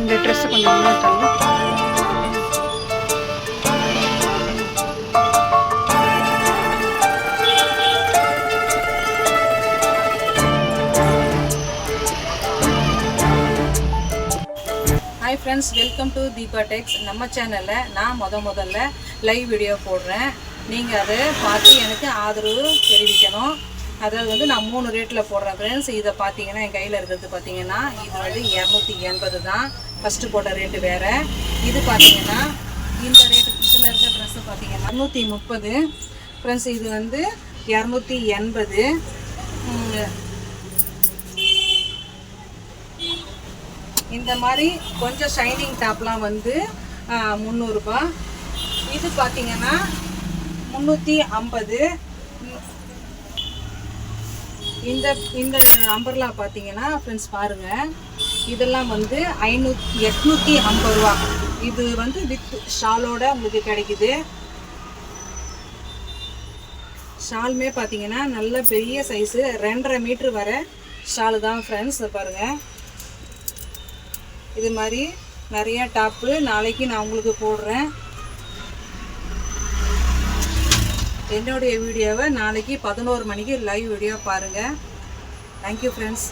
இந்த ட்ரெஸ் கொஞ்சம் இன்னும் தள்ளு. Hi friends, welcome to Deepa techs. நம்ம சேனலில் நான் முதல்ல லைவ் வீடியோ போடுறேன். நீங்கள் அதை பார்த்து எனக்கு ஆதரவு தெரிவிக்கணும். அதாவது நான் 3 ரேட்டில் போடுறேன் ஃப்ரெண்ட்ஸ். இதை பார்த்தீங்கன்னா என் கையில் இருக்கிறது பார்த்தீங்கன்னா இது 280 தான். ஃபஸ்ட்டு போட்ட ரேட்டு வேறு. இது பார்த்தீங்கன்னா இந்த ரேட்டு இதில் இருக்கிற ட்ரெஸ்ஸு பார்த்தீங்கன்னா 230 ஃப்ரெண்ட்ஸ். இது 280. இந்த மாதிரி கொஞ்சம் ஷைனிங் டாப்லாம் 300 ரூபாய். இது பார்த்தீங்கன்னா 350. இந்த அம்பர்லா பார்த்தீங்கன்னா ஃப்ரெண்ட்ஸ் பாருங்கள், இதெல்லாம் 850 ரூபா. இது வித் ஷாலோட உங்களுக்கு கிடைக்குது. ஷாலுமே பார்த்தீங்கன்னா நல்ல பெரிய சைஸு 2.5 மீட்ரு வர ஷாலு தான் ஃப்ரெண்ட்ஸ். பாருங்கள், இது மாதிரி நிறைய டாப்பு நாளைக்கு நான் உங்களுக்கு போடுறேன். என்னுடைய வீடியோவை நாளைக்கு 11 மணிக்கு லைவ் வீடியோ பாருங்கள். Thank you friends.